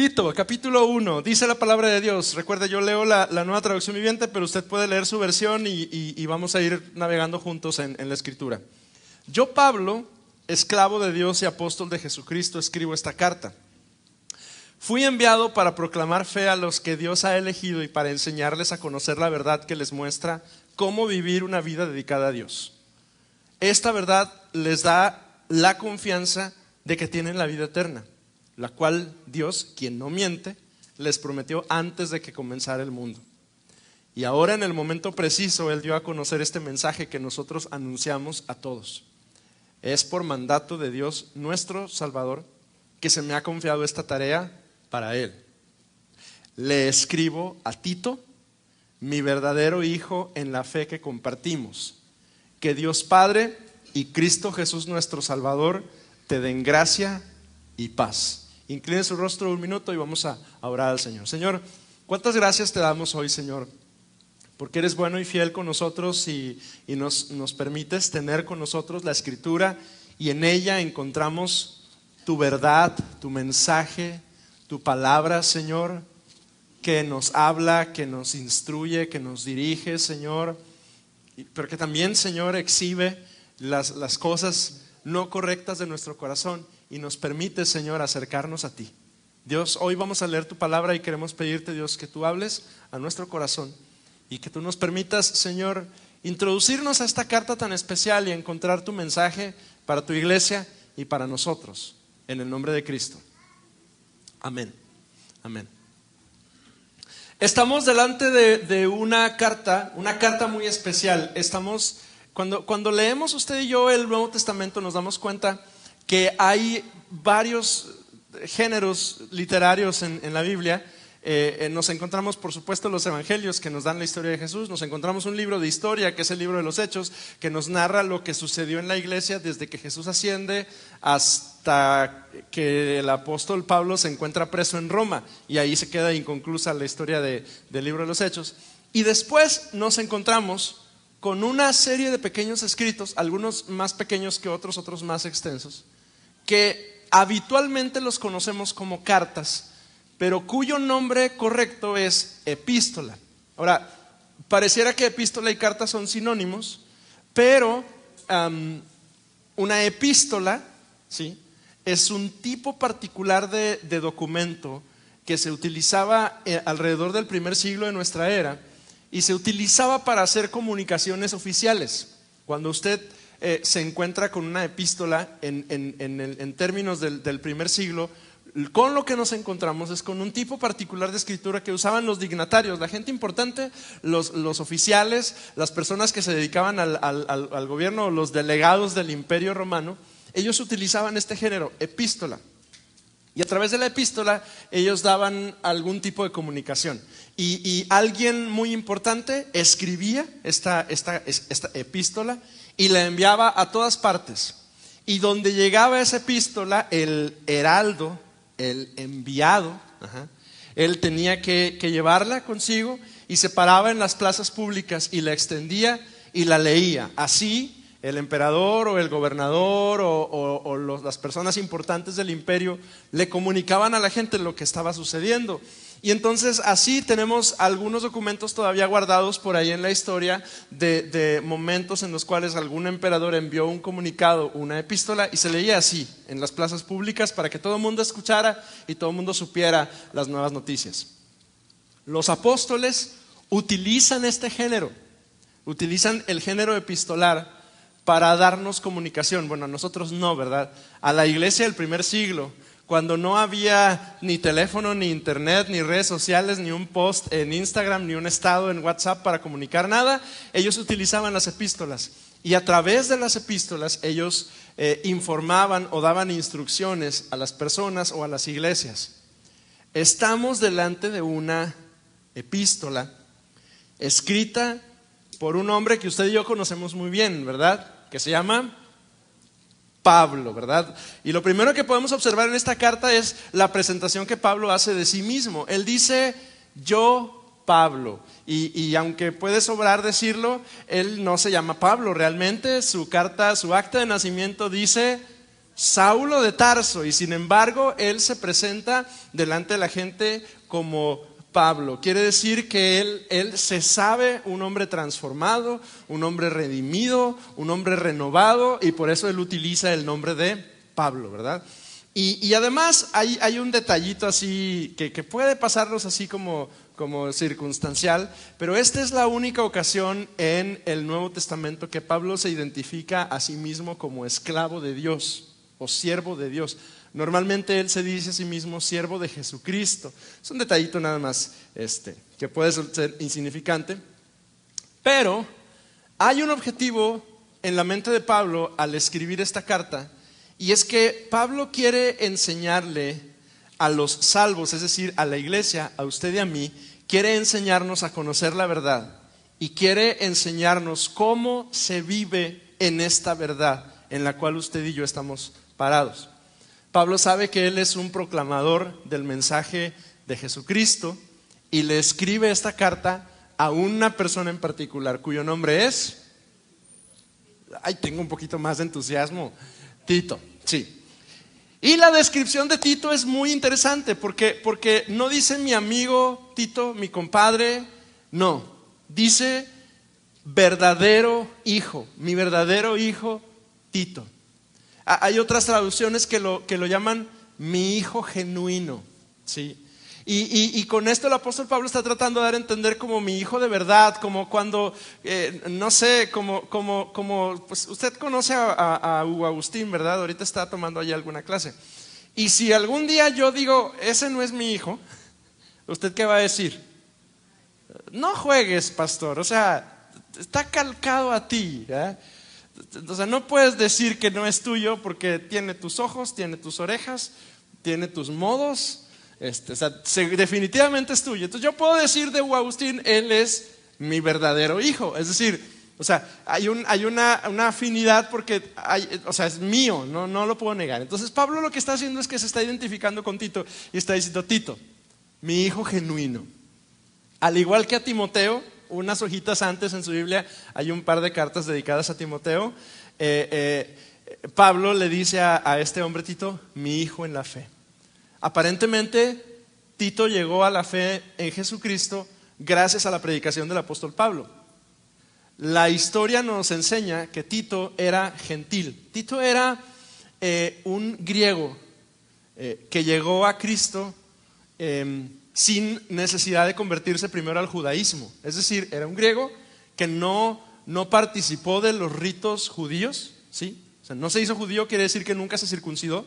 Tito, capítulo 1, dice la palabra de Dios. Recuerde, yo leo la Nueva Traducción Viviente, pero usted puede leer su versión y vamos a ir navegando juntos en la Escritura. Yo, Pablo, esclavo de Dios y apóstol de Jesucristo, escribo esta carta. Fui enviado para proclamar fe a los que Dios ha elegido y para enseñarles a conocer la verdad que les muestra cómo vivir una vida dedicada a Dios. Esta verdad les da la confianza de que tienen la vida eterna, la cual Dios, quien no miente, les prometió antes de que comenzara el mundo. Y ahora, en el momento preciso, Él dio a conocer este mensaje que nosotros anunciamos a todos. Es por mandato de Dios, nuestro Salvador, que se me ha confiado esta tarea para Él. Le escribo a Tito, mi verdadero hijo en la fe que compartimos. Que Dios Padre y Cristo Jesús nuestro Salvador te den gracia y paz. Incline su rostro un minuto y vamos a orar al Señor. Señor, ¿cuántas gracias te damos hoy, Señor? Porque eres bueno y fiel con nosotros y nos permites tener con nosotros la Escritura y en ella encontramos tu verdad, tu mensaje, tu palabra, Señor, que nos habla, que nos instruye, que nos dirige, Señor, pero que también, Señor, exhibe las cosas no correctas de nuestro corazón y nos permite, Señor, acercarnos a ti. Dios, hoy vamos a leer tu palabra y queremos pedirte, Dios, que tú hables a nuestro corazón y que tú nos permitas, Señor, introducirnos a esta carta tan especial y encontrar tu mensaje para tu iglesia y para nosotros, en el nombre de Cristo. Amén. Amén. Estamos delante de una carta muy especial. Cuando leemos usted y yo el Nuevo Testamento nos damos cuenta que hay varios géneros literarios en la Biblia. Nos encontramos, por supuesto, los evangelios que nos dan la historia de Jesús. Nos encontramos un libro de historia que es el libro de los Hechos, que nos narra lo que sucedió en la iglesia desde que Jesús asciende hasta que el apóstol Pablo se encuentra preso en Roma, y ahí se queda inconclusa la historia del libro de los Hechos. Y después nos encontramos con una serie de pequeños escritos, algunos más pequeños que otros más extensos, que habitualmente los conocemos como cartas, pero cuyo nombre correcto es epístola. Ahora, pareciera que epístola y carta son sinónimos, pero una epístola, ¿sí?, es un tipo particular de documento que se utilizaba alrededor del primer siglo de nuestra era y se utilizaba para hacer comunicaciones oficiales. Cuando usted se encuentra con una epístola en términos del primer siglo, con lo que nos encontramos es con un tipo particular de escritura que usaban los dignatarios, la gente importante, los oficiales, las personas que se dedicaban al gobierno, los delegados del Imperio Romano. Ellos utilizaban este género, epístola, y a través de la epístola ellos daban algún tipo de comunicación, y alguien muy importante escribía esta epístola y la enviaba a todas partes, y donde llegaba esa epístola, el heraldo, el enviado, él tenía que llevarla consigo y se paraba en las plazas públicas y la extendía y la leía. Así el emperador o el gobernador o las personas importantes del imperio le comunicaban a la gente lo que estaba sucediendo. Y entonces así tenemos algunos documentos todavía guardados por ahí en la historia de momentos en los cuales algún emperador envió un comunicado, una epístola, y se leía así en las plazas públicas para que todo el mundo escuchara y todo el mundo supiera las nuevas noticias. Los apóstoles utilizan este género, utilizan el género epistolar para darnos comunicación. Bueno, a nosotros no, ¿verdad? A la iglesia del primer siglo, cuando no había ni teléfono, ni internet, ni redes sociales, ni un post en Instagram, ni un estado en WhatsApp para comunicar nada, ellos utilizaban las epístolas. Y a través de las epístolas ellos informaban o daban instrucciones a las personas o a las iglesias. Estamos delante de una epístola escrita por un hombre que usted y yo conocemos muy bien, ¿verdad? Que se llama Pablo, ¿verdad? Y lo primero que podemos observar en esta carta es la presentación que Pablo hace de sí mismo. Él dice, yo, Pablo, y aunque puede sobrar decirlo, él no se llama Pablo realmente. Su carta, su acta de nacimiento dice Saulo de Tarso, y sin embargo él se presenta delante de la gente como Pablo. Quiere decir que él se sabe un hombre transformado, un hombre redimido, un hombre renovado, y por eso él utiliza el nombre de Pablo, ¿verdad? Y además hay un detallito así que puede pasarnos así como circunstancial, pero esta es la única ocasión en el Nuevo Testamento que Pablo se identifica a sí mismo como esclavo de Dios o siervo de Dios. Normalmente él se dice a sí mismo siervo de Jesucristo. Es un detallito nada más que puede ser insignificante, pero hay un objetivo en la mente de Pablo al escribir esta carta, y es que Pablo quiere enseñarle a los salvos, es decir, a la iglesia, a usted y a mí, quiere enseñarnos a conocer la verdad y quiere enseñarnos cómo se vive en esta verdad en la cual usted y yo estamos parados. Pablo sabe que él es un proclamador del mensaje de Jesucristo y le escribe esta carta a una persona en particular cuyo nombre es, tengo un poquito más de entusiasmo, Tito, sí. Y la descripción de Tito es muy interesante porque no dice mi amigo Tito, mi compadre, no, dice verdadero hijo, mi verdadero hijo Tito. Hay otras traducciones que lo llaman mi hijo genuino, ¿sí? Y con esto el apóstol Pablo está tratando de dar a entender como mi hijo de verdad, como cuando, no sé, pues usted conoce a Hugo Agustín, ¿verdad? Ahorita está tomando allí alguna clase. Y si algún día yo digo, ese no es mi hijo, ¿usted qué va a decir? No juegues, pastor, o sea, está calcado a ti, ¿eh? O sea, no puedes decir que no es tuyo porque tiene tus ojos, tiene tus orejas, tiene tus modos, o sea, definitivamente es tuyo. Entonces yo puedo decir de Hugo Agustín, él es mi verdadero hijo. Es decir, o sea, hay una afinidad porque o sea, es mío, no lo puedo negar. Entonces Pablo lo que está haciendo es que se está identificando con Tito y está diciendo, Tito, mi hijo genuino. Al igual que a Timoteo, unas hojitas antes en su Biblia hay un par de cartas dedicadas a Timoteo. Pablo le dice a este hombre Tito, mi hijo en la fe. Aparentemente Tito llegó a la fe en Jesucristo gracias a la predicación del apóstol Pablo. La historia nos enseña que Tito era gentil. Tito era un griego que llegó a Cristo sin necesidad de convertirse primero al judaísmo. Es decir, era un griego que no participó de los ritos judíos, ¿sí? O sea, no se hizo judío, quiere decir que nunca se circuncidó,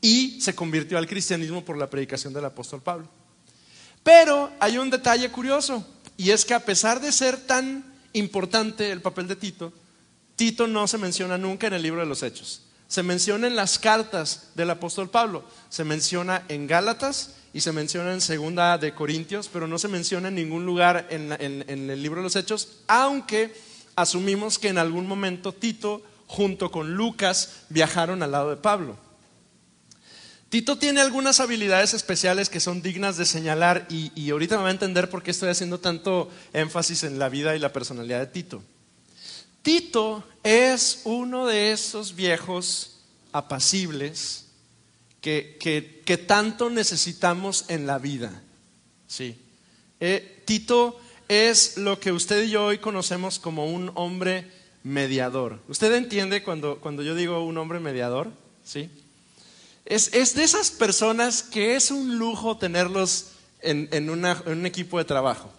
y se convirtió al cristianismo por la predicación del apóstol Pablo. Pero hay un detalle curioso, y es que a pesar de ser tan importante el papel de Tito, Tito no se menciona nunca en el libro de los Hechos. Se menciona en las cartas del apóstol Pablo, se menciona en Gálatas y se menciona en Segunda de Corintios, pero no se menciona en ningún lugar en el libro de los Hechos, aunque asumimos que en algún momento Tito junto con Lucas viajaron al lado de Pablo. Tito tiene algunas habilidades especiales que son dignas de señalar y ahorita me va a entender por qué estoy haciendo tanto énfasis en la vida y la personalidad de Tito. Tito es uno de esos viejos apacibles que tanto necesitamos en la vida, ¿sí? Tito es lo que usted y yo hoy conocemos como un hombre mediador. ¿Usted entiende cuando yo digo un hombre mediador? ¿Sí? Es de esas personas que es un lujo tenerlos en un equipo de trabajo.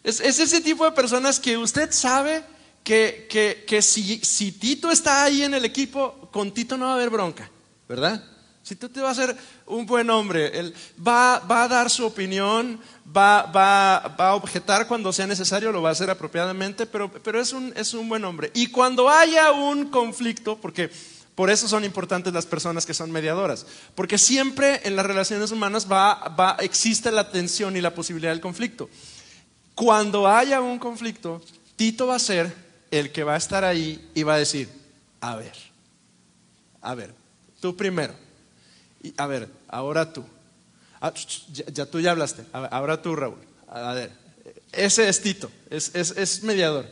Es ese tipo de personas que usted sabe que si Tito está ahí en el equipo, con Tito no va a haber bronca, ¿verdad? Si Tito va a ser un buen hombre, él va a dar su opinión, va a objetar cuando sea necesario, lo va a hacer apropiadamente, pero es un buen hombre. Y cuando haya un conflicto, porque por eso son importantes las personas que son mediadoras, porque siempre en las relaciones humanas existe la tensión y la posibilidad del conflicto. Cuando haya un conflicto, Tito va a ser el que va a estar ahí y va a decir, a ver, tú primero, y a ver, ahora tú, tú ya hablaste, ahora tú, Raúl, a ver, ese es Tito, es mediador.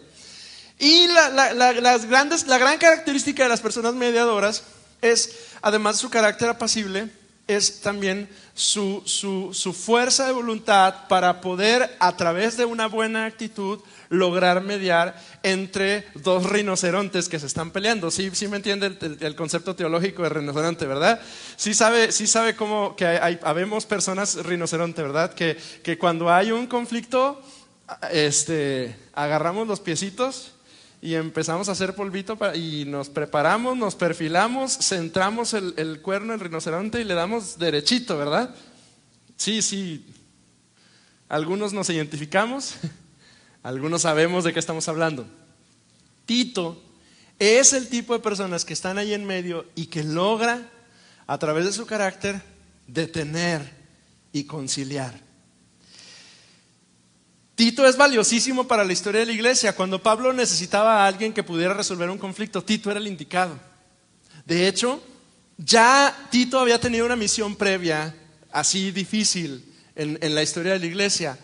Y la gran característica de las personas mediadoras es, además de su carácter apacible, es también su fuerza de voluntad para poder, a través de una buena actitud, lograr mediar entre dos rinocerontes que se están peleando. Sí me entiende el concepto teológico de rinoceronte, ¿verdad? Sí sabe cómo que habemos personas rinoceronte, ¿verdad? Que cuando hay un conflicto, agarramos los piecitos y empezamos a hacer polvito y nos preparamos, nos perfilamos, centramos el cuerno del rinoceronte y le damos derechito, ¿verdad? Sí, algunos nos identificamos, algunos sabemos de qué estamos hablando. Tito es el tipo de personas que están ahí en medio y que logra, a través de su carácter, detener y conciliar. Tito es valiosísimo para la historia de la iglesia. Cuando Pablo necesitaba a alguien que pudiera resolver un conflicto, Tito era el indicado. De hecho, ya Tito había tenido una misión previa, así difícil, en la historia de la iglesia.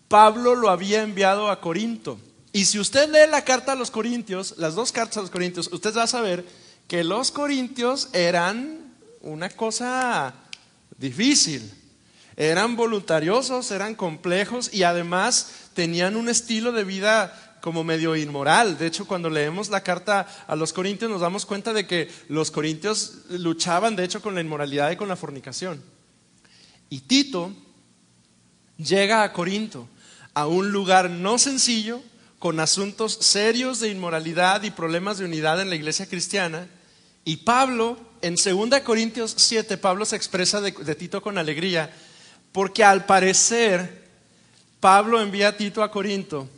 Pablo lo había enviado a Corinto. Y si usted lee la carta a los Corintios, las dos cartas a los Corintios, usted va a saber que los Corintios eran una cosa difícil. Eran voluntariosos, eran complejos y además tenían un estilo de vida como medio inmoral. De hecho, cuando leemos la carta a los Corintios nos damos cuenta de que los corintios luchaban de hecho con la inmoralidad y con la fornicación. Y Tito llega a Corinto, a un lugar no sencillo, con asuntos serios de inmoralidad y problemas de unidad en la iglesia cristiana. Y Pablo, en 2 Corintios 7, Pablo se expresa de Tito con alegría, porque al parecer Pablo envía a Tito a Corinto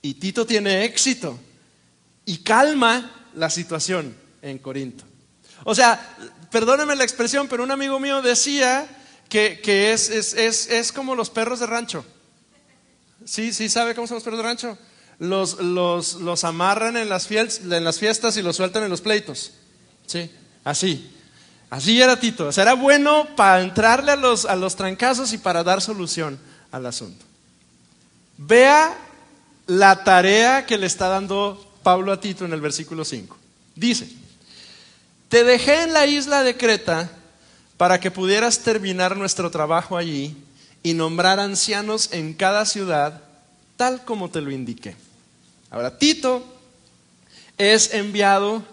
y Tito tiene éxito y calma la situación en Corinto. O sea, perdóneme la expresión, pero un amigo mío decía que es como los perros de rancho. Sí, sabe cómo son los perros de rancho. Los amarran en las fiestas y los sueltan en los pleitos. Sí, así era Tito. O sea, era bueno para entrarle a los trancazos y para dar solución al asunto. Vea la tarea que le está dando Pablo a Tito en el versículo 5. Dice: te dejé en la isla de Creta para que pudieras terminar nuestro trabajo allí y nombrar ancianos en cada ciudad, tal como te lo indiqué. Ahora, Tito es enviado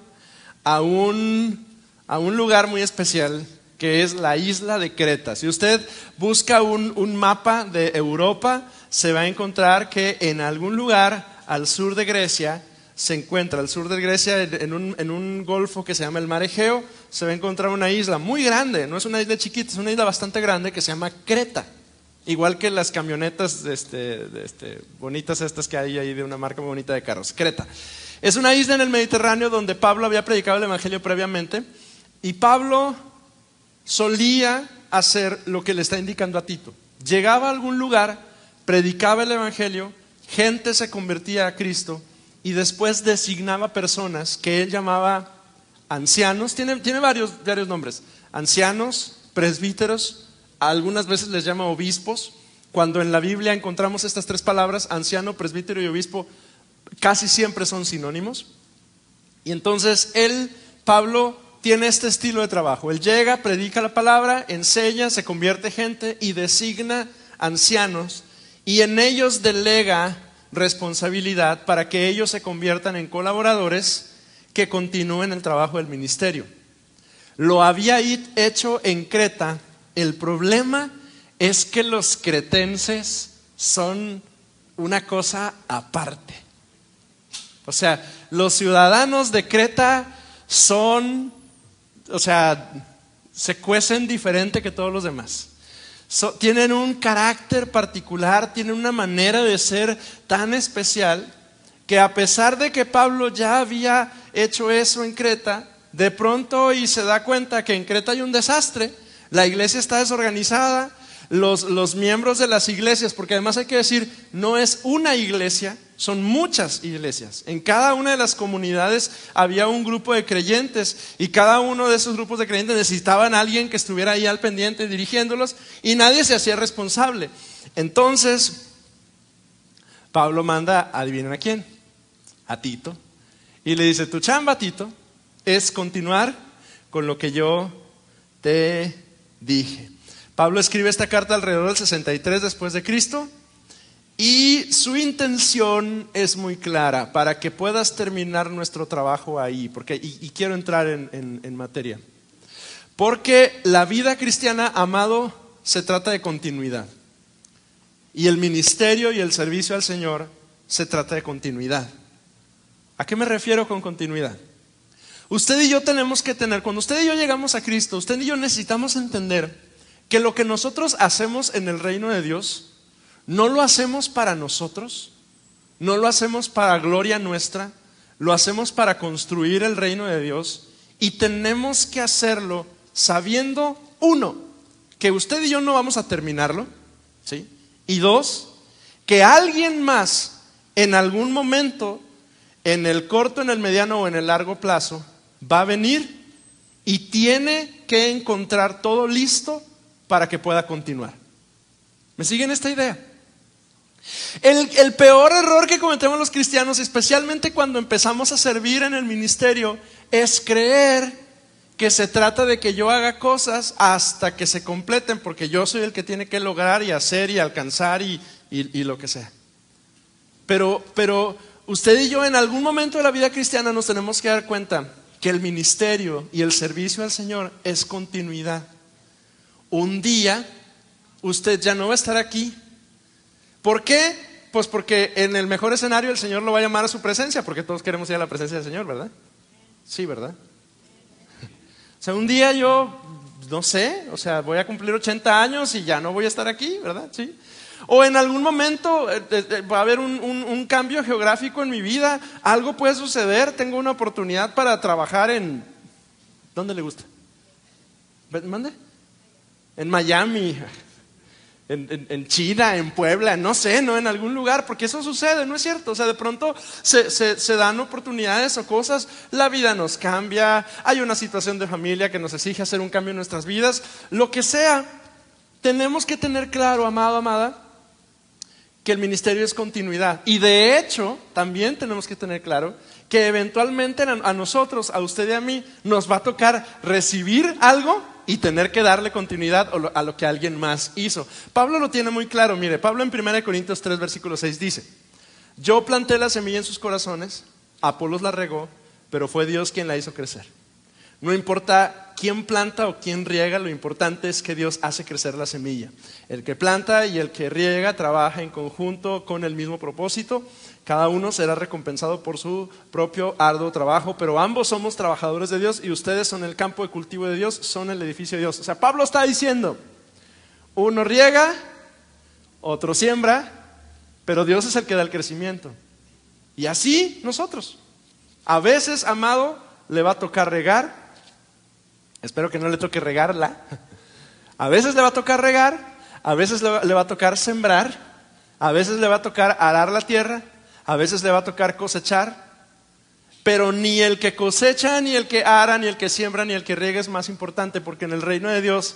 a un lugar muy especial que es la isla de Creta. Si usted busca un mapa de Europa, se va a encontrar que en algún lugar al sur de Grecia se encuentra, al sur de Grecia, en un golfo que se llama el Mar Egeo, se va a encontrar una isla muy grande, no es una isla chiquita, es una isla bastante grande que se llama Creta. Igual que las camionetas bonitas estas que hay ahí de una marca muy bonita de carros, Creta. Es una isla en el Mediterráneo donde Pablo había predicado el evangelio previamente y Pablo solía hacer lo que le está indicando a Tito. Llegaba a algún lugar, predicaba el evangelio, gente se convertía a Cristo y después designaba personas que él llamaba ancianos. Tiene varios nombres: ancianos, presbíteros, algunas veces les llama obispos. Cuando en la Biblia encontramos estas tres palabras, anciano, presbítero y obispo, casi siempre son sinónimos. Y entonces Pablo tiene este estilo de trabajo. Él llega, predica la palabra, enseña, se convierte gente y designa ancianos y en ellos delega responsabilidad para que ellos se conviertan en colaboradores que continúen el trabajo del ministerio. Lo había hecho en Creta. El problema es que los cretenses son una cosa aparte. O sea, los ciudadanos de Creta se cuecen diferente que todos los demás. Tienen un carácter particular, tienen una manera de ser tan especial que a pesar de que Pablo ya había hecho eso en Creta, de pronto y se da cuenta que en Creta hay un desastre. La iglesia está desorganizada, los miembros de las iglesias, porque además hay que decir, no es una iglesia, son muchas iglesias. En cada una de las comunidades había un grupo de creyentes y cada uno de esos grupos de creyentes necesitaban a alguien que estuviera ahí al pendiente dirigiéndolos y nadie se hacía responsable. Entonces Pablo manda, adivinen a quién, a Tito, y le dice, tu chamba, Tito, es continuar con lo que yo te dije. Pablo escribe esta carta alrededor del 63 después de Cristo, y su intención es muy clara, para que puedas terminar nuestro trabajo ahí, y quiero entrar en materia. Porque la vida cristiana, amado, se trata de continuidad. Y el ministerio y el servicio al Señor se trata de continuidad. ¿A qué me refiero con continuidad? Usted y yo tenemos que tener, cuando usted y yo llegamos a Cristo, usted y yo necesitamos entender que lo que nosotros hacemos en el reino de Dios, no lo hacemos para nosotros, no lo hacemos para gloria nuestra, lo hacemos para construir el reino de Dios, y tenemos que hacerlo sabiendo, uno, que usted y yo no vamos a terminarlo, ¿sí? Y dos, que alguien más en algún momento, en el corto, en el mediano o en el largo plazo, va a venir y tiene que encontrar todo listo para que pueda continuar. ¿Me siguen esta idea? El peor error que cometemos los cristianos, especialmente cuando empezamos a servir en el ministerio, es creer que se trata de que yo haga cosas hasta que se completen, porque yo soy el que tiene que lograr y hacer y alcanzar y lo que sea. Pero usted y yo en algún momento de la vida cristiana nos tenemos que dar cuenta que el ministerio y el servicio al Señor es continuidad. Un día usted ya no va a estar aquí. ¿Por qué? Pues porque en el mejor escenario el Señor lo va a llamar a su presencia, porque todos queremos ir a la presencia del Señor, ¿verdad? Sí, ¿verdad? O sea, un día yo, no sé, o sea, voy a cumplir 80 años y ya no voy a estar aquí, ¿verdad? Sí. O en algún momento va a haber un cambio geográfico en mi vida, algo puede suceder, tengo una oportunidad para trabajar en... ¿Dónde le gusta? ¿Mande? En Miami, en China, en Puebla, no sé, no en algún lugar, porque eso sucede, ¿no es cierto? O sea, de pronto se dan oportunidades o cosas, la vida nos cambia, hay una situación de familia que nos exige hacer un cambio en nuestras vidas, lo que sea. Tenemos que tener claro, amado, amada, que el ministerio es continuidad. Y de hecho, también tenemos que tener claro que eventualmente a nosotros, a usted y a mí, nos va a tocar recibir algo y tener que darle continuidad a lo que alguien más hizo. Pablo lo tiene muy claro. Mire, Pablo en 1 Corintios 3, versículo 6 dice: yo planté la semilla en sus corazones, Apolos la regó, pero fue Dios quien la hizo crecer. No importa quién planta o quién riega, lo importante es que Dios hace crecer la semilla. El que planta y el que riega trabaja en conjunto con el mismo propósito. Cada uno será recompensado por su propio arduo trabajo, pero ambos somos trabajadores de Dios y ustedes son el campo de cultivo de Dios, son el edificio de Dios. O sea, Pablo está diciendo, uno riega, otro siembra, pero Dios es el que da el crecimiento. Y así nosotros. A veces, amado, le va a tocar regar. Espero que no le toque regarla. A veces le va a tocar regar, a veces le va a tocar sembrar, a veces le va a tocar arar la tierra, a veces le va a tocar cosechar. Pero ni el que cosecha, ni el que ara, ni el que siembra, ni el que riega es más importante, porque en el reino de Dios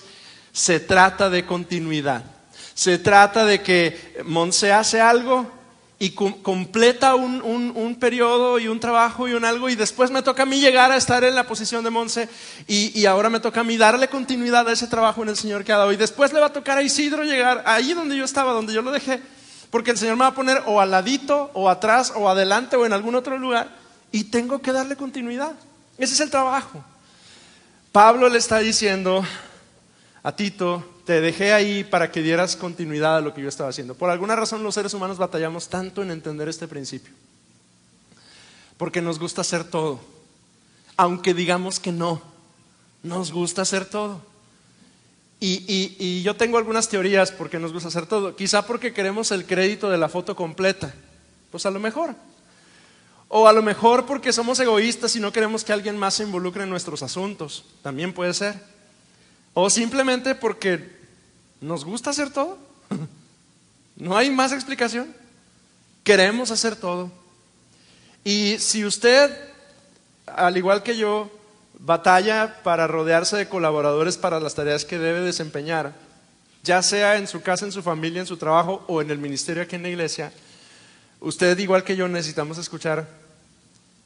se trata de continuidad. Se trata de que Monse hace algo y completa un periodo y un trabajo y un algo, y después me toca a mí llegar a estar en la posición de Monse, y ahora me toca a mí darle continuidad a ese trabajo en el Señor que ha dado, y después le va a tocar a Isidro llegar ahí donde yo estaba, donde yo lo dejé, porque el Señor me va a poner o al ladito, o atrás, o adelante, o en algún otro lugar, y tengo que darle continuidad. Ese es el trabajo. Pablo le está diciendo a Tito: te dejé ahí para que dieras continuidad a lo que yo estaba haciendo. Por alguna razón los seres humanos batallamos tanto en entender este principio, porque nos gusta hacer todo, aunque digamos que no, nos gusta hacer todo. Y yo tengo algunas teorías por qué nos gusta hacer todo. Quizá porque queremos el crédito de la foto completa, pues a lo mejor. O a lo mejor porque somos egoístas y no queremos que alguien más se involucre en nuestros asuntos, también puede ser. O simplemente porque nos gusta hacer todo. No hay más explicación. Queremos hacer todo. Y si usted, al igual que yo, batalla para rodearse de colaboradores para las tareas que debe desempeñar, ya sea en su casa, en su familia, en su trabajo o en el ministerio aquí en la iglesia, usted, igual que yo, necesitamos escuchar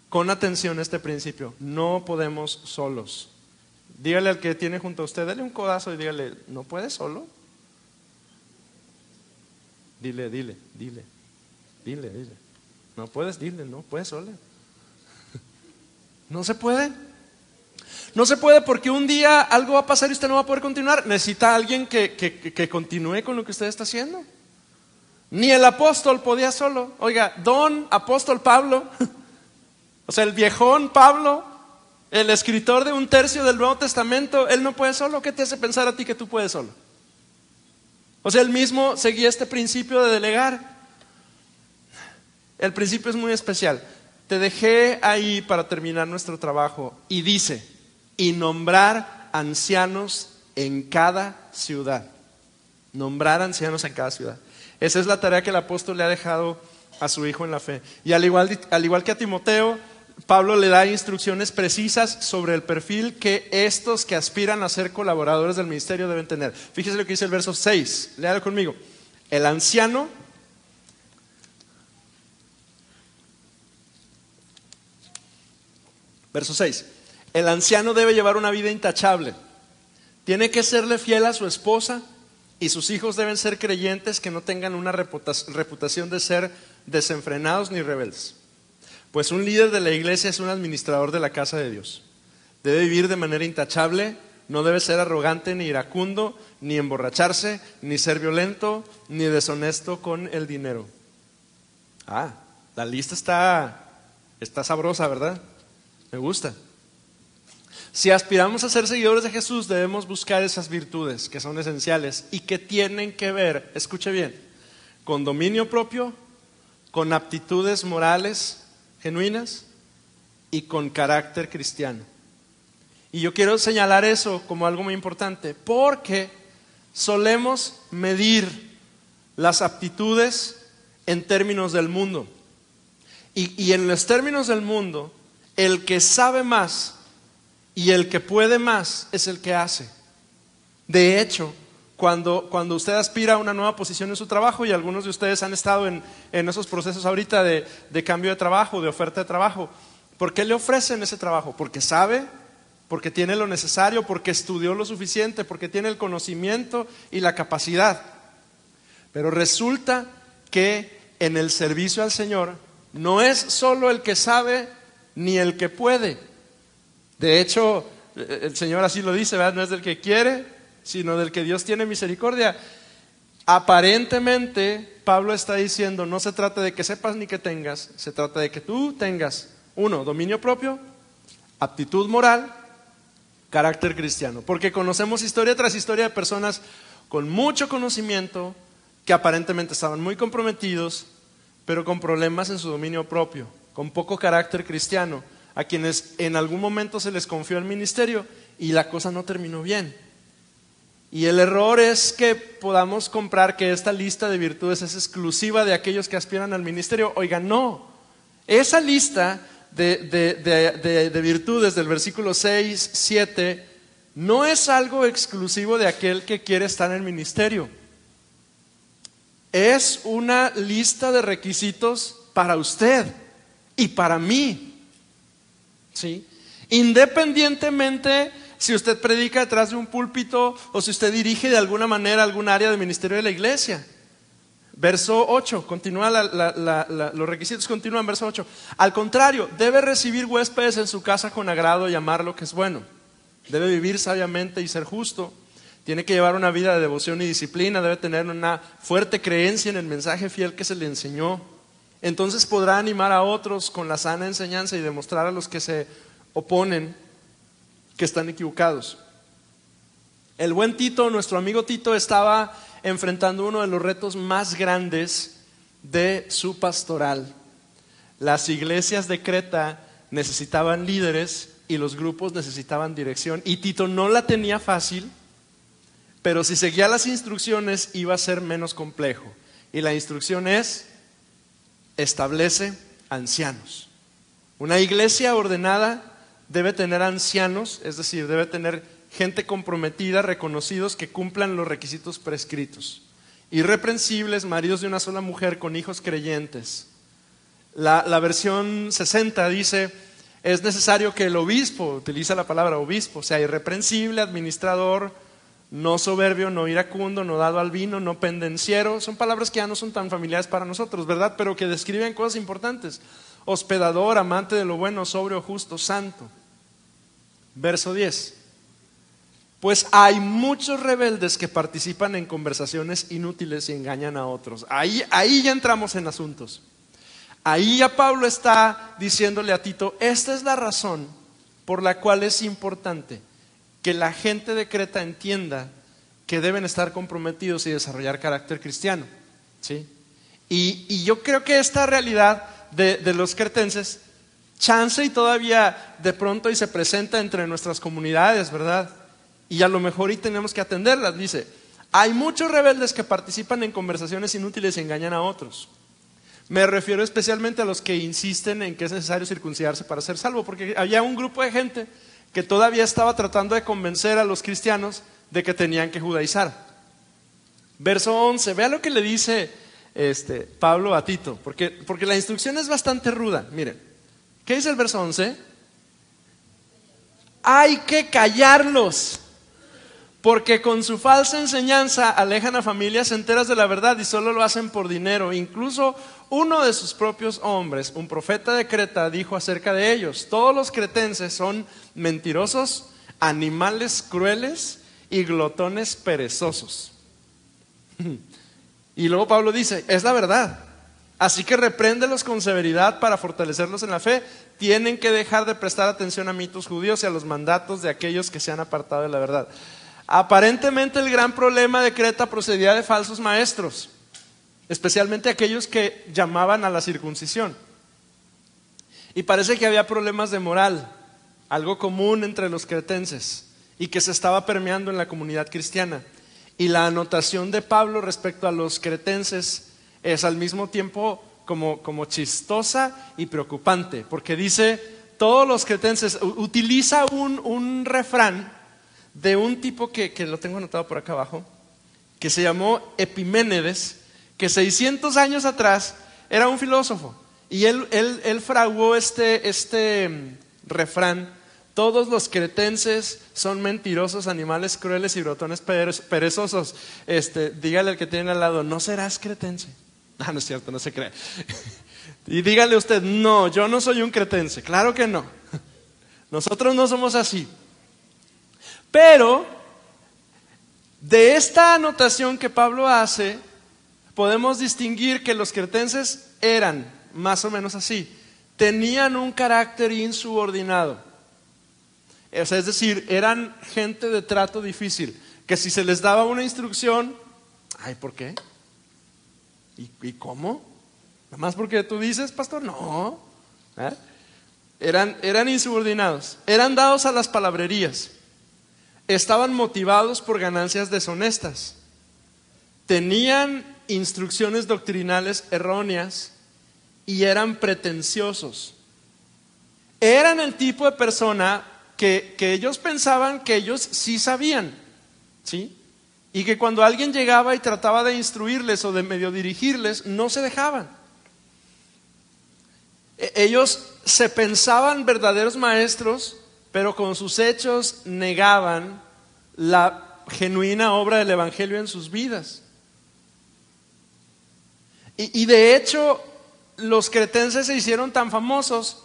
con atención este principio. No podemos solos. Dígale al que tiene junto a usted, dale un codazo y dígale, ¿no puedes solo? Dile. No puedes, dile, no puedes solo. No se puede. No se puede porque un día algo va a pasar y usted no va a poder continuar. Necesita a alguien que continúe con lo que usted está haciendo. Ni el apóstol podía solo. Oiga, don apóstol Pablo, o sea, el viejón Pablo, el escritor de 1/3 del Nuevo Testamento, él no puede solo. ¿Qué te hace pensar a ti que tú puedes solo? O sea, él mismo seguía este principio de delegar. El principio es muy especial. Te dejé ahí para terminar nuestro trabajo y dice, y nombrar ancianos en cada ciudad. Nombrar ancianos en cada ciudad. Esa es la tarea que el apóstol le ha dejado a su hijo en la fe. Y al igual que a Timoteo, Pablo le da instrucciones precisas sobre el perfil que estos que aspiran a ser colaboradores del ministerio deben tener. Fíjese lo que dice el verso 6, léalo conmigo. El anciano, verso 6, el anciano debe llevar una vida intachable. Tiene que serle fiel a su esposa y sus hijos deben ser creyentes que no tengan una reputación de ser desenfrenados ni rebeldes. Pues un líder de la iglesia es un administrador de la casa de Dios. Debe vivir de manera intachable, no debe ser arrogante ni iracundo, ni emborracharse, ni ser violento, ni deshonesto con el dinero. La lista está sabrosa, ¿verdad? Me gusta. Si aspiramos a ser seguidores de Jesús, debemos buscar esas virtudes que son esenciales y que tienen que ver, escuche bien, con dominio propio, con aptitudes morales genuinas y con carácter cristiano. Y yo quiero señalar eso como algo muy importante, porque solemos medir las aptitudes en términos del mundo. Y en los términos del mundo, el que sabe más y el que puede más es el que hace. De hecho, cuando usted aspira a una nueva posición en su trabajo, y algunos de ustedes han estado en esos procesos ahorita de cambio de trabajo, de oferta de trabajo, ¿por qué le ofrecen ese trabajo? Porque sabe, porque tiene lo necesario, porque estudió lo suficiente, porque tiene el conocimiento y la capacidad. Pero resulta que en el servicio al Señor no es solo el que sabe ni el que puede. De hecho, el Señor así lo dice, ¿verdad? No es del que quiere, sino del que Dios tiene misericordia. Aparentemente, Pablo está diciendo, no se trata de que sepas ni que tengas, se trata de que tú tengas, 1, dominio propio, aptitud moral, carácter cristiano. Porque conocemos historia tras historia de personas con mucho conocimiento, que aparentemente estaban muy comprometidos, pero con problemas en su dominio propio, con poco carácter cristiano, a quienes en algún momento se les confió el ministerio y la cosa no terminó bien. Y el error es que podamos comprar que esta lista de virtudes es exclusiva de aquellos que aspiran al ministerio. Oigan, no. Esa lista de virtudes del versículo 6, 7 no es algo exclusivo de aquel que quiere estar en el ministerio. Es una lista de requisitos para usted y para mí. ¿Sí? Independientemente si usted predica detrás de un púlpito o si usted dirige de alguna manera algún área del ministerio de la iglesia. Verso 8, continúa los requisitos continúan, verso 8. Al contrario, debe recibir huéspedes en su casa con agrado y amar lo que es bueno. Debe vivir sabiamente y ser justo. Tiene que llevar una vida de devoción y disciplina. Debe tener una fuerte creencia en el mensaje fiel que se le enseñó. Entonces podrá animar a otros con la sana enseñanza y demostrar a los que se oponen que están equivocados. El buen Tito, nuestro amigo Tito, estaba enfrentando uno de los retos más grandes de su pastoral. Las iglesias de Creta necesitaban líderes y los grupos necesitaban dirección, y Tito no la tenía fácil, pero si seguía las instrucciones iba a ser menos complejo. Y la instrucción es: establece ancianos. Una iglesia ordenada debe tener ancianos, es decir, debe tener gente comprometida, reconocidos, que cumplan los requisitos prescritos. Irreprensibles, maridos de una sola mujer con hijos creyentes. La versión 60 dice: es necesario que el obispo, utiliza la palabra obispo, sea irreprensible, administrador, no soberbio, no iracundo, no dado al vino, no pendenciero. Son palabras que ya no son tan familiares para nosotros, ¿verdad? Pero que describen cosas importantes. Hospedador, amante de lo bueno, sobrio, justo, santo. Verso 10. Pues hay muchos rebeldes que participan en conversaciones inútiles y engañan a otros. Ahí ya entramos en asuntos. Ahí ya Pablo está diciéndole a Tito: esta es la razón por la cual es importante que la gente de Creta entienda que deben estar comprometidos y desarrollar carácter cristiano, ¿sí? Y yo creo que esta realidad de los cretenses, chance y todavía de pronto y se presenta entre nuestras comunidades, ¿verdad? Y a lo mejor y tenemos que atenderlas. Dice: hay muchos rebeldes que participan en conversaciones inútiles y engañan a otros. Me refiero especialmente a los que insisten en que es necesario circuncidarse para ser salvo, porque había un grupo de gente que todavía estaba tratando de convencer a los cristianos de que tenían que judaizar. Verso 11, vea lo que le dice Pablo a Tito, porque la instrucción es bastante ruda. Miren, ¿qué dice el verso 11? Hay que callarlos, porque con su falsa enseñanza alejan a familias enteras de la verdad y solo lo hacen por dinero. Incluso uno de sus propios hombres, un profeta de Creta, dijo acerca de ellos: todos los cretenses son mentirosos, animales crueles y glotones perezosos. Y luego Pablo dice: es la verdad, así que repréndelos con severidad para fortalecerlos en la fe. Tienen que dejar de prestar atención a mitos judíos y a los mandatos de aquellos que se han apartado de la verdad. Aparentemente el gran problema de Creta procedía de falsos maestros, especialmente aquellos que llamaban a la circuncisión. Y parece que había problemas de moral, algo común entre los cretenses y que se estaba permeando en la comunidad cristiana. Y la anotación de Pablo respecto a los cretenses es al mismo tiempo como chistosa y preocupante, porque dice: todos los cretenses. Utiliza un refrán de un tipo que lo tengo anotado por acá abajo, que se llamó Epiménides, que 600 años atrás era un filósofo, y él fraguó este refrán: todos los cretenses son mentirosos, animales crueles y glotones perezosos. Dígale al que tiene al lado: ¿no serás cretense? No es cierto, no se cree. Y dígale usted: no, yo no soy un cretense. Claro que no. Nosotros no somos así. Pero de esta anotación que Pablo hace, podemos distinguir que los cretenses eran más o menos así. Tenían un carácter insubordinado. Es decir, eran gente de trato difícil, que si se les daba una instrucción: ay, ¿por qué? ¿Y cómo? ¿Nada más porque tú dices, pastor? No. Eran insubordinados, eran dados a las palabrerías, estaban motivados por ganancias deshonestas, tenían instrucciones doctrinales erróneas y eran pretenciosos. Eran el tipo de persona que ellos pensaban que ellos sí sabían, ¿sí? Y que cuando alguien llegaba y trataba de instruirles o de medio dirigirles, no se dejaban. Ellos se pensaban verdaderos maestros, pero con sus hechos negaban la genuina obra del evangelio en sus vidas. Y de hecho, los cretenses se hicieron tan famosos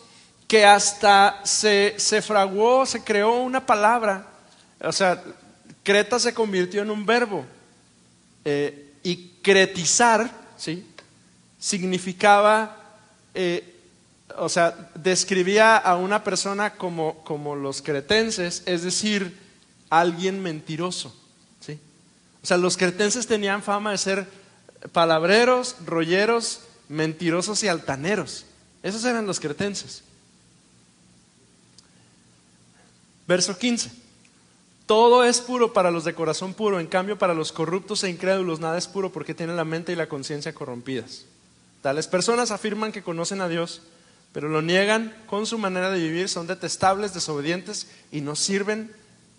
que hasta se fraguó, se creó una palabra. O sea, Creta se convirtió en un verbo. Y cretizar, ¿sí?, significaba, o sea, describía a una persona como los cretenses, es decir, alguien mentiroso, ¿sí? O sea, los cretenses tenían fama de ser palabreros, rolleros, mentirosos y altaneros. Esos eran los cretenses. Verso 15: todo es puro para los de corazón puro, en cambio para los corruptos e incrédulos nada es puro, porque tienen la mente y la conciencia corrompidas. Tales personas afirman que conocen a Dios, pero lo niegan con su manera de vivir. Son detestables, desobedientes y no sirven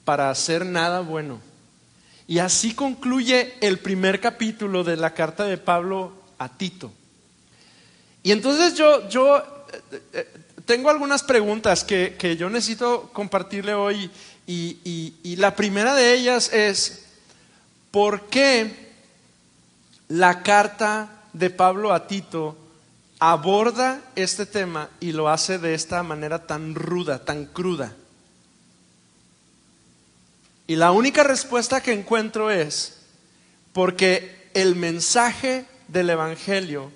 para hacer nada bueno. Y así concluye el primer capítulo de la carta de Pablo a Tito. Y entonces yo tengo algunas preguntas que yo necesito compartirle hoy y la primera de ellas es, ¿por qué la carta de Pablo a Tito aborda este tema y lo hace de esta manera tan ruda, tan cruda? Y la única respuesta que encuentro es porque el mensaje del Evangelio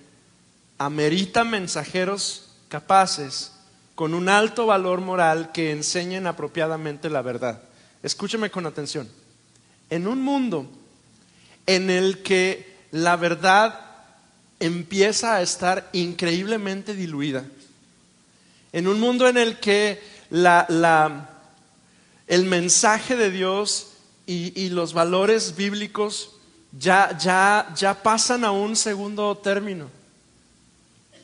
amerita mensajeros capaces con un alto valor moral que enseñen apropiadamente la verdad. Escúcheme con atención. En un mundo en el que la verdad empieza a estar increíblemente diluida, en un mundo en el que el mensaje de Dios y los valores bíblicos ya pasan a un segundo término,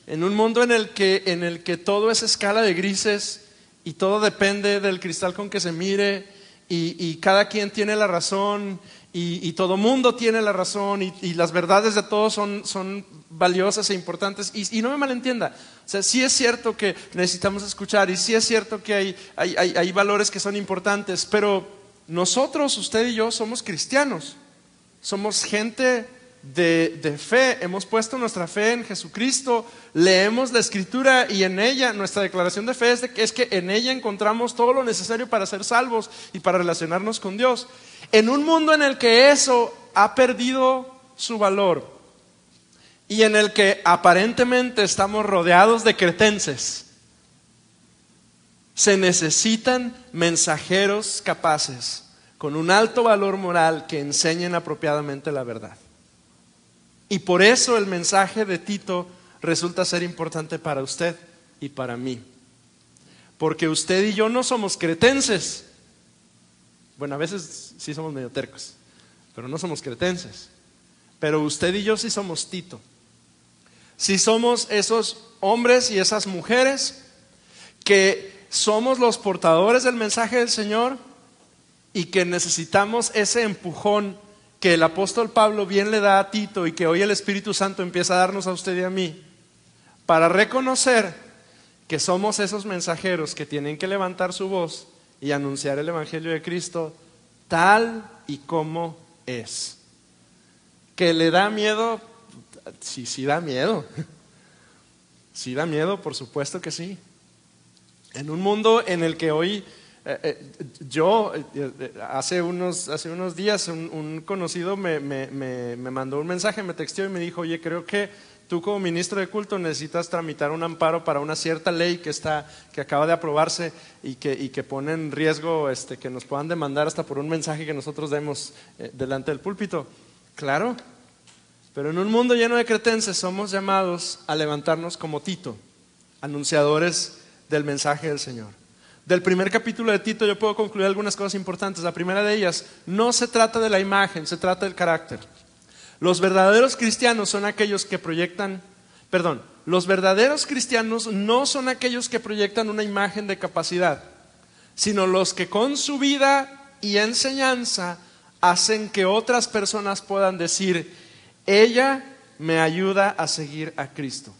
en un mundo en el que todo es escala de grises y todo depende del cristal con que se mire y cada quien tiene la razón y todo mundo tiene la razón y las verdades de todos son valiosas e importantes y no me malentienda, o sea, sí es cierto que necesitamos escuchar y sí es cierto que hay valores que son importantes, pero nosotros, usted y yo, somos cristianos, somos gente de fe, hemos puesto nuestra fe en Jesucristo, leemos la Escritura y en ella, nuestra declaración de fe es que en ella encontramos todo lo necesario para ser salvos y para relacionarnos con Dios. En un mundo en el que eso ha perdido su valor y en el que aparentemente estamos rodeados de cretenses, se necesitan mensajeros capaces con un alto valor moral que enseñen apropiadamente la verdad. Y por eso el mensaje de Tito resulta ser importante para usted y para mí. Porque usted y yo no somos cretenses. Bueno, a veces sí somos medio tercos, pero no somos cretenses. Pero usted y yo sí somos Tito. Sí somos esos hombres y esas mujeres que somos los portadores del mensaje del Señor y que necesitamos ese empujón que el apóstol Pablo bien le da a Tito y que hoy el Espíritu Santo empieza a darnos a usted y a mí, para reconocer que somos esos mensajeros que tienen que levantar su voz y anunciar el Evangelio de Cristo tal y como es. ¿Que le da miedo? Sí da miedo. Sí da miedo, por supuesto que sí. En un mundo en el que hoy hace unos días un conocido me mandó un mensaje, me texteó y me dijo: oye, creo que tú como ministro de culto necesitas tramitar un amparo para una cierta ley que acaba de aprobarse y que pone en riesgo que nos puedan demandar hasta por un mensaje que nosotros demos delante del púlpito. Claro, pero en un mundo lleno de cretenses somos llamados a levantarnos como Tito, anunciadores del mensaje del Señor. Del primer capítulo de Tito yo puedo concluir algunas cosas importantes. La primera de ellas, no se trata de la imagen, se trata del carácter. Los verdaderos cristianos son aquellos que los verdaderos cristianos no son aquellos que proyectan una imagen de capacidad, sino los que con su vida y enseñanza hacen que otras personas puedan decir: ella me ayuda a seguir a Cristo.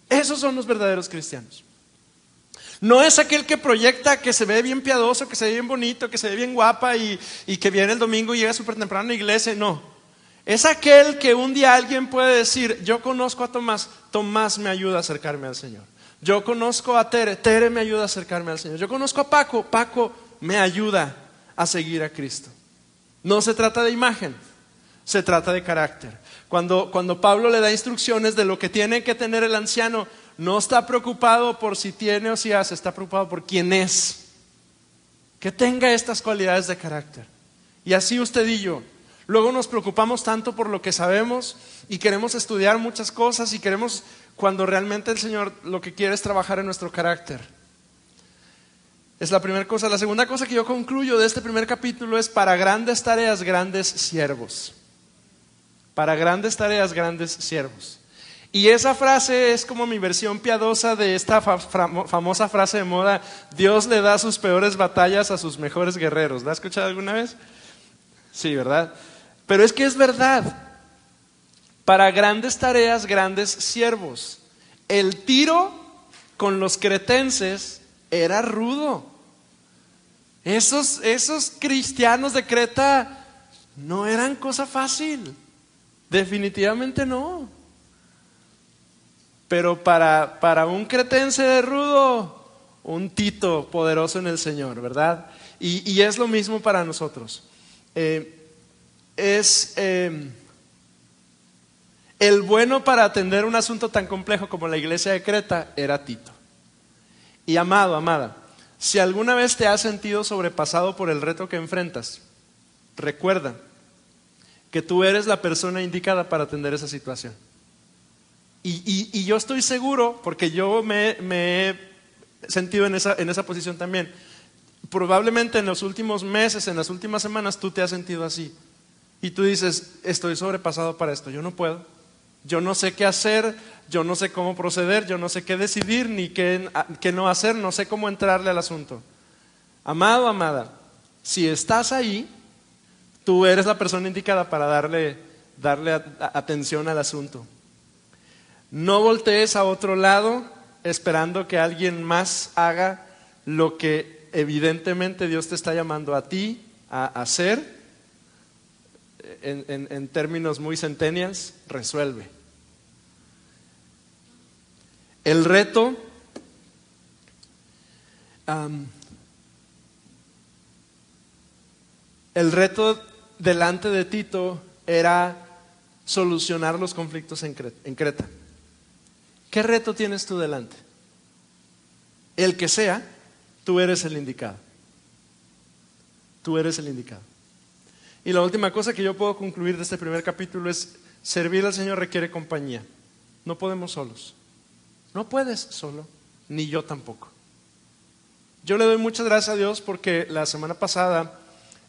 Esos son los verdaderos cristianos. No es aquel que proyecta que se ve bien piadoso, que se ve bien bonito, que se ve bien guapa y que viene el domingo y llega súper temprano a la iglesia. No, es aquel que un día alguien puede decir: yo conozco a Tomás, Tomás me ayuda a acercarme al Señor. Yo conozco a Tere, Tere me ayuda a acercarme al Señor. Yo conozco a Paco, Paco me ayuda a seguir a Cristo. No se trata de imagen, se trata de carácter. Cuando Pablo le da instrucciones de lo que tiene que tener el anciano, no está preocupado por si tiene o si hace, está preocupado por quién es. Que tenga estas cualidades de carácter. Y así usted y yo. Luego nos preocupamos tanto por lo que sabemos y queremos estudiar muchas cosas y queremos, cuando realmente el Señor lo que quiere es trabajar en nuestro carácter. Es la primera cosa. La segunda cosa que yo concluyo de este primer capítulo es: para grandes tareas, grandes siervos. Para grandes tareas, grandes siervos. Y esa frase es como mi versión piadosa de esta famosa frase de moda: Dios le da sus peores batallas a sus mejores guerreros. ¿La has escuchado alguna vez? Sí, ¿verdad? Pero es que es verdad. Para grandes tareas, grandes siervos. El tiro con los cretenses era rudo. Esos cristianos de Creta no eran cosa fácil. Definitivamente no. Pero para un cretense de rudo, un Tito poderoso en el Señor, ¿verdad? Y es lo mismo para nosotros. El bueno para atender un asunto tan complejo como la iglesia de Creta era Tito. Y amado, amada, si alguna vez te has sentido sobrepasado por el reto que enfrentas, recuerda que tú eres la persona indicada para atender esa situación. Y yo estoy seguro, porque yo me he sentido en esa posición también. Probablemente en los últimos meses, en las últimas semanas, tú te has sentido así. Y tú dices, estoy sobrepasado para esto, yo no puedo. Yo no sé qué hacer, yo no sé cómo proceder, yo no sé qué decidir, ni qué no hacer, no sé cómo entrarle al asunto. Amado, amada, si estás ahí, tú eres la persona indicada para darle atención al asunto. No voltees a otro lado esperando que alguien más haga lo que evidentemente Dios te está llamando a ti a hacer. En términos muy centennials, resuelve. El reto delante de Tito era solucionar los conflictos en Creta. ¿Qué reto tienes tú delante? El que sea, tú eres el indicado. Tú eres el indicado. Y la última cosa que yo puedo concluir de este primer capítulo es: servir al Señor requiere compañía. No podemos solos. No puedes solo, ni yo tampoco. Yo le doy muchas gracias a Dios porque la semana pasada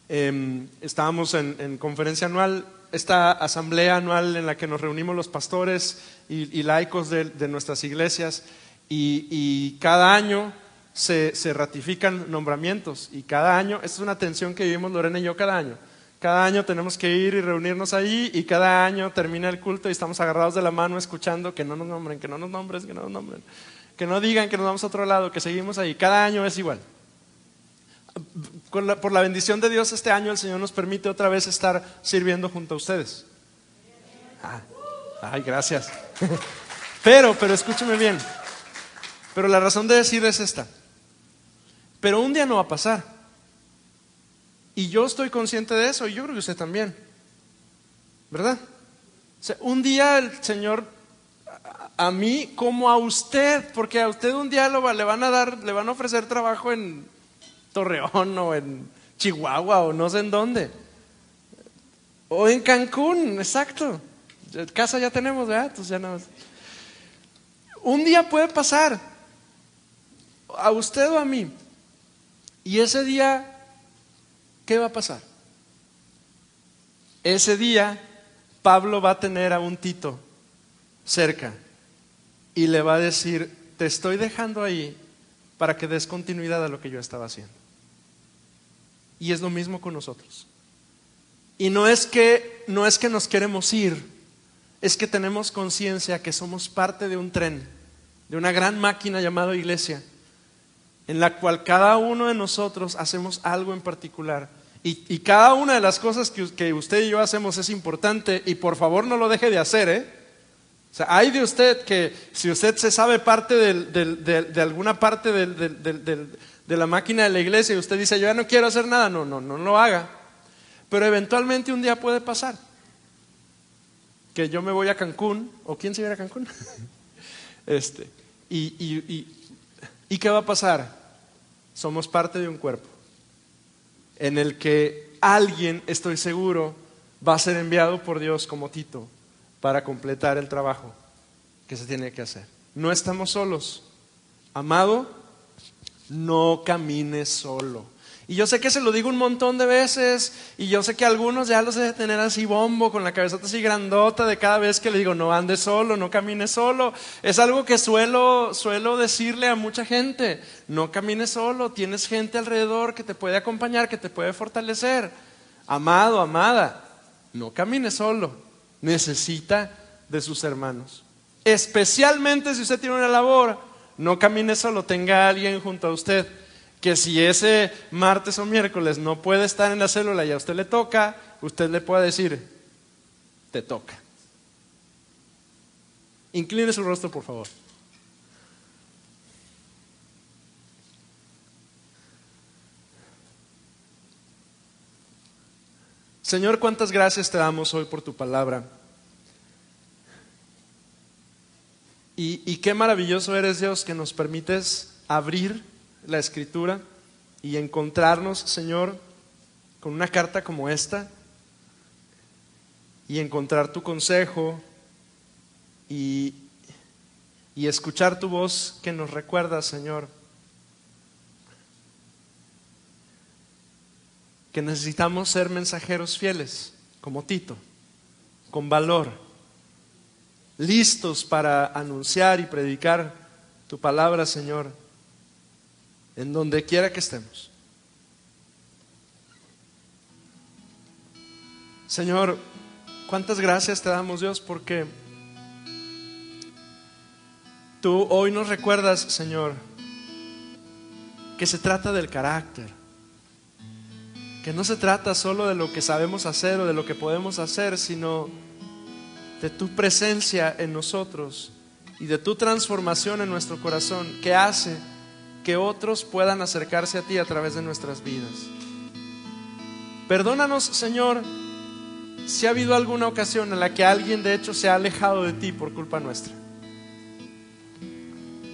estábamos en conferencia anual, esta asamblea anual en la que nos reunimos los pastores y laicos de nuestras iglesias, y cada año se ratifican nombramientos, y cada año, esta es una tensión que vivimos Lorena y yo cada año. Cada año tenemos que ir y reunirnos ahí, y cada año termina el culto y estamos agarrados de la mano escuchando que no nos nombren, que no nos nombren, que no nos nombren, que no digan que nos vamos a otro lado, que seguimos ahí. Cada año es igual. Por la bendición de Dios, este año el Señor nos permite otra vez estar sirviendo junto a ustedes. Ay, gracias. Pero escúcheme bien. Pero la razón de decir es esta. Pero un día no va a pasar. Y yo estoy consciente de eso, y yo creo que usted también, ¿verdad? O sea, un día el Señor, a mí como a usted, porque a usted un día le van a ofrecer trabajo en Torreón o en Chihuahua o no sé en dónde, o en Cancún, exacto. Casa ya tenemos, ¿verdad? Entonces ya no. Un día puede pasar, a usted o a mí, y ese día, ¿qué va a pasar? Ese día Pablo va a tener a un Tito cerca y le va a decir: te estoy dejando ahí para que des continuidad a lo que yo estaba haciendo. Y es lo mismo con nosotros. Y no es que nos queremos ir, es que tenemos conciencia que somos parte de un tren, de una gran máquina llamada iglesia, en la cual cada uno de nosotros hacemos algo en particular. Y cada una de las cosas que usted y yo hacemos es importante, y por favor no lo deje de hacer, O sea, hay de usted que si usted se sabe parte de alguna parte de la máquina de la iglesia y usted dice: yo ya no quiero hacer nada, no lo haga. Pero eventualmente un día puede pasar que yo me voy a Cancún, o ¿quién se va a ir a Cancún? ¿Y qué va a pasar? Somos parte de un cuerpo en el que alguien, estoy seguro, va a ser enviado por Dios como Tito para completar el trabajo que se tiene que hacer. No estamos solos. Amado, no camines solo. Y yo sé que se lo digo un montón de veces, y yo sé que algunos ya los deben tener así bombo, con la cabezota así grandota de cada vez que le digo: no andes solo, no camines solo. Es algo que suelo decirle a mucha gente: no camines solo, tienes gente alrededor que te puede acompañar, que te puede fortalecer. Amado, amada, no camines solo, necesita de sus hermanos. especialmente si usted tiene una labor, no camine solo, tenga a alguien junto a usted, que si ese martes o miércoles no puede estar en la célula y a usted le toca, usted le puede decir, te toca. Incline su rostro, por favor. Señor, cuántas gracias te damos hoy por tu palabra. Y qué maravilloso eres, Dios, que nos permites abrir la Escritura y encontrarnos, Señor, con una carta como esta y encontrar tu consejo y escuchar tu voz que nos recuerda, Señor, que necesitamos ser mensajeros fieles, como Tito, con valor, listos para anunciar y predicar tu palabra, Señor, en donde quiera que estemos. Señor, cuántas gracias te damos, Dios, porque tú hoy nos recuerdas, Señor, que se trata del carácter, que no se trata solo de lo que sabemos hacer o de lo que podemos hacer, sino de tu presencia en nosotros y de tu transformación en nuestro corazón, que hace que otros puedan acercarse a ti a través de nuestras vidas. Perdónanos, Señor, si ha habido alguna ocasión en la que alguien de hecho se ha alejado de ti por culpa nuestra.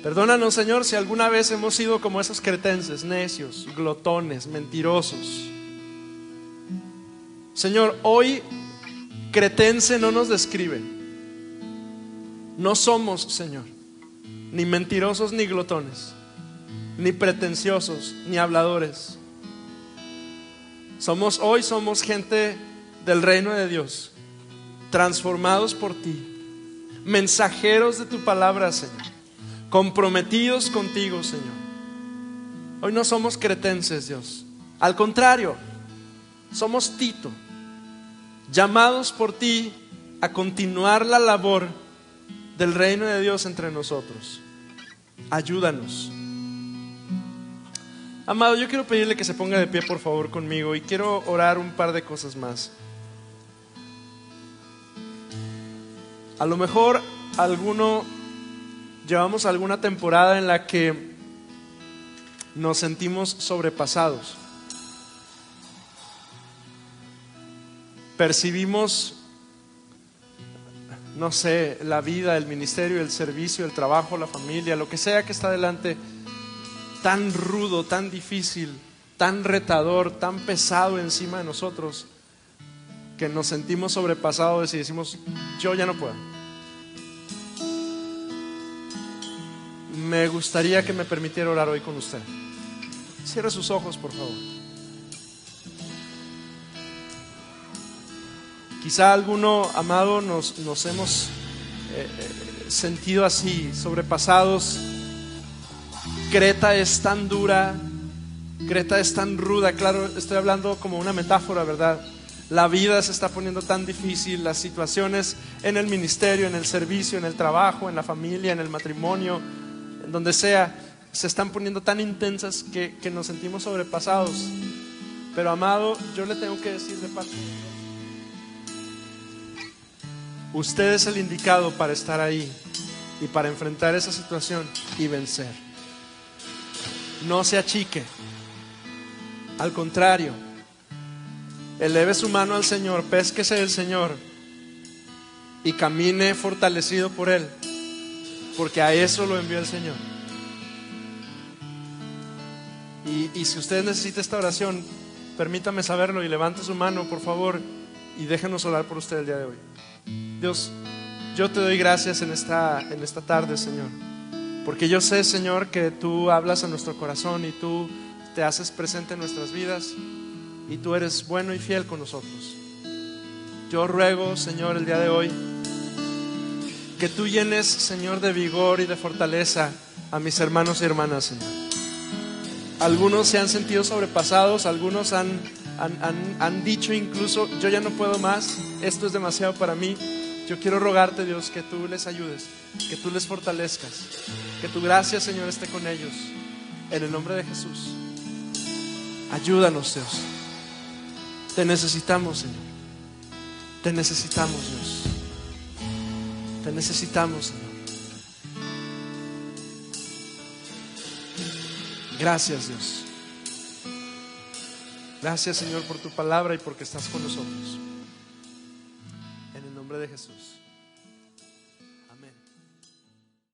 Perdónanos, Señor, si alguna vez hemos sido como esos cretenses, necios, glotones, mentirosos. Señor, hoy cretense no nos describe. No somos, Señor, ni mentirosos ni glotones, ni pretenciosos, ni habladores. Hoy somos gente del reino de Dios, transformados por ti, mensajeros de tu palabra, Señor, comprometidos contigo, Señor. Hoy no somos cretenses, Dios. Al contrario, somos Tito, llamados por ti a continuar la labor del reino de Dios entre nosotros. Ayúdanos. Amado, yo quiero pedirle que se ponga de pie, por favor, conmigo, y quiero orar un par de cosas más. A lo mejor llevamos alguna temporada en la que nos sentimos sobrepasados. Percibimos, no sé, la vida, el ministerio, el servicio, el trabajo, la familia, lo que sea que está delante, tan rudo, tan difícil, tan retador, tan pesado encima de nosotros, que nos sentimos sobrepasados y decimos, yo ya no puedo. Me gustaría que me permitiera orar hoy con usted. Cierre sus ojos, por favor. Quizá alguno, amado, nos hemos sentido así, sobrepasados. Creta es tan dura, Creta es tan ruda. Claro, estoy hablando como una metáfora, ¿verdad? La vida se está poniendo tan difícil, las situaciones en el ministerio, en el servicio, en el trabajo, en la familia, en el matrimonio, en donde sea, se están poniendo tan intensas que nos sentimos sobrepasados. Pero, amado, yo le tengo que decir de parte de Dios, usted es el indicado para estar ahí y para enfrentar esa situación y vencer. No se achique, al contrario, eleve su mano al Señor, pésquese del Señor y camine fortalecido por Él, porque a eso lo envió el Señor. Y si usted necesita esta oración, permítame saberlo y levante su mano, por favor, y déjenos orar por usted el día de hoy. Dios, yo te doy gracias en esta tarde, Señor, porque yo sé, Señor, que tú hablas a nuestro corazón y tú te haces presente en nuestras vidas y tú eres bueno y fiel con nosotros. Yo ruego, Señor, el día de hoy que tú llenes, Señor, de vigor y de fortaleza a mis hermanos y hermanas, Señor. Algunos se han sentido sobrepasados, algunos han dicho incluso, yo ya no puedo más, esto es demasiado para mí. Yo quiero rogarte, Dios, que tú les ayudes, que tú les fortalezcas, que tu gracia, Señor, esté con ellos. En el nombre de Jesús. Ayúdanos, Dios. Te necesitamos, Señor. Te necesitamos, Dios. Te necesitamos, Señor. Gracias, Dios. Gracias, Señor, por tu palabra y porque estás con nosotros. En el nombre de Jesús.